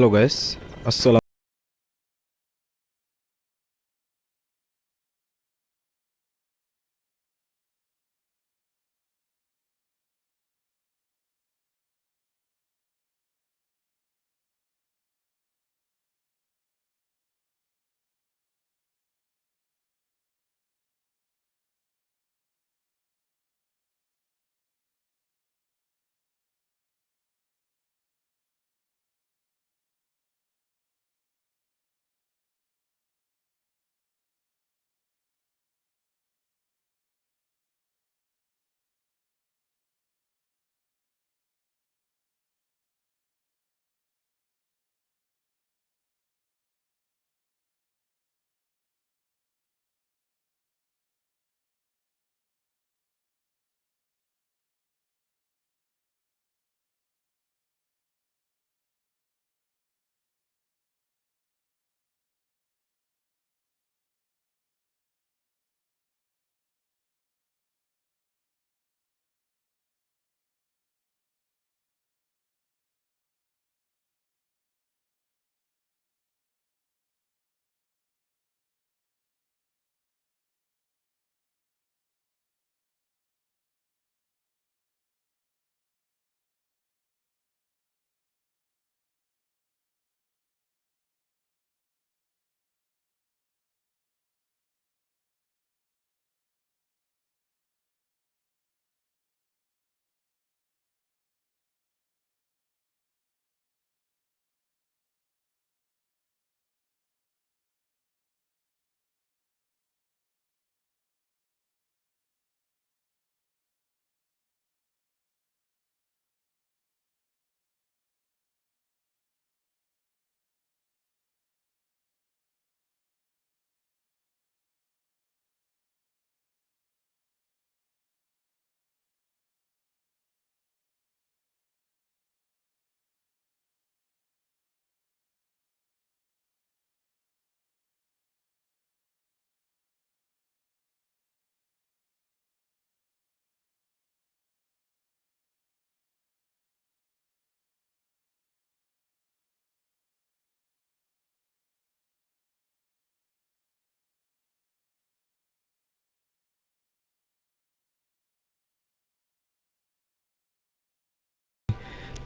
Hello guys, আসসালাম।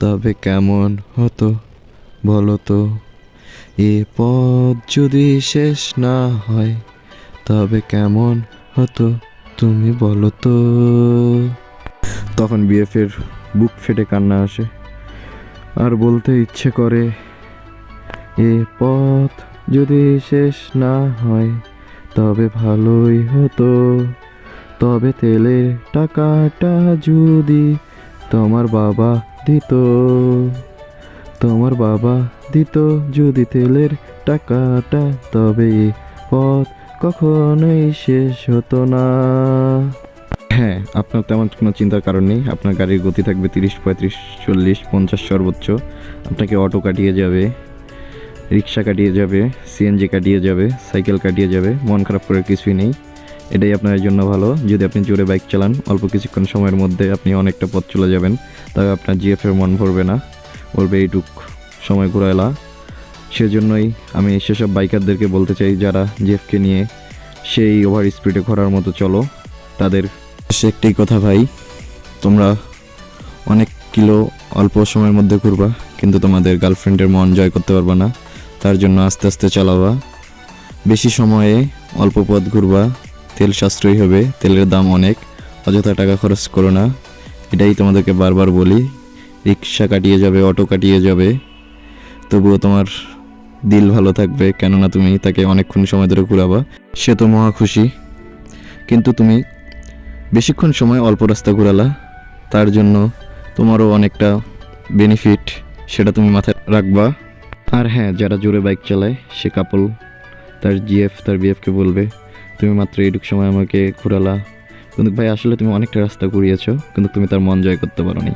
তবে কেমন হতো বলো তো, এ পথ যদি শেষ না হয়, তবে কেমন হতো তুমি বলো তো। তখন বিএফের বুক ফেটে কান্না আসে, আর বলতে ইচ্ছে করে, এ পথ যদি শেষ না হয়, তবে ভালোই হতো। তবে তেলের টাকাটা যদি তোমার বাবা দিত, তোমার বাবা দিত যদি তেলের টাকাটা, তবে এই পথ কখনোই শেষ হতো না। হ্যাঁ, আপনার তেমন কোনো চিন্তার কারণ নেই। আপনার গাড়ির গতি থাকবে 30, 35, 40, 50 সর্বোচ্চ। আপনাকে অটো কাটিয়ে যাবে, রিক্সা কাটিয়ে যাবে, সিএনজি কাটিয়ে যাবে, সাইকেল কাটিয়ে যাবে। মন খারাপ করার কিছুই নেই। এটাই আপনার জন্য ভালো। যদি আপনি জোরে বাইক চালান, অল্প কিছুক্ষণ সময়ের মধ্যে আপনি অনেকটা পথ চলে যাবেন। তবে আপনার জিএফের মন ভরবে না, বলবে এইটুক সময় ঘুরাইলা। সেজন্যই আমি সেসব বাইকারদেরকে বলতে চাই, যারা জিএফকে নিয়ে সেই ওভার স্পিডে ঘোরার মতো চলো, তাদের সে একটাই কথা, ভাই, তোমরা অনেক কিলো অল্প সময়ের মধ্যে ঘুরবা, কিন্তু তোমাদের গার্লফ্রেন্ডের মন জয় করতে পারবা না। তার জন্য আস্তে আস্তে চালাবা, বেশি সময়ে অল্প পথ ঘুরবা, তেল সাশ্রয়ী হবে। তেলের দাম অনেক, অযথা টাকা খরচ করো না। এটাই তোমাদেরকে বারবার বলি। রিক্সা কাটিয়ে যাবে, অটো কাটিয়ে যাবে, তবুও তোমার দিল ভালো থাকবে, কেননা তুমি তাকে অনেকক্ষণ সময় ধরে ঘুরাবা। সে তো মহা খুশি। কিন্তু তুমি বেশিক্ষণ সময় অল্প রাস্তা ঘুরালা, তার জন্য তোমারও অনেকটা বেনিফিট, সেটা তুমি মাথায় রাখবা। আর হ্যাঁ, যারা জোরে বাইক চালায়, সে কাপল তার জিএফ তার বিএফকে বলবে, তুমি মাত্র এইটুকু সময় আমাকে ঘুরালা, কিন্তু ভাই আসলে তুমি অনেকটা রাস্তা ঘুরিয়েছো, কিন্তু তুমি তার মন জয় করতে পারো নি।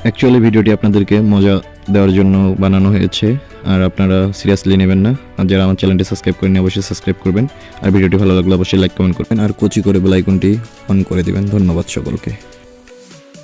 অ্যাকচুয়ালি ভিডিওটি আপনাদেরকে মজা দেওয়ার জন্য বানানো হয়েছে, আর আপনারা সিরিয়াসলি নেবেন না। আর যারা আমার চ্যানেলটি সাবস্ক্রাইব করেনি, অবশ্যই সাবস্ক্রাইব করবেন। আর ভিডিওটি ভালো লাগলে অবশ্যই লাইক কমেন্ট করবেন, আর কচি করে বেল আইকনটি অন করে দিবেন। ধন্যবাদ সকলকে।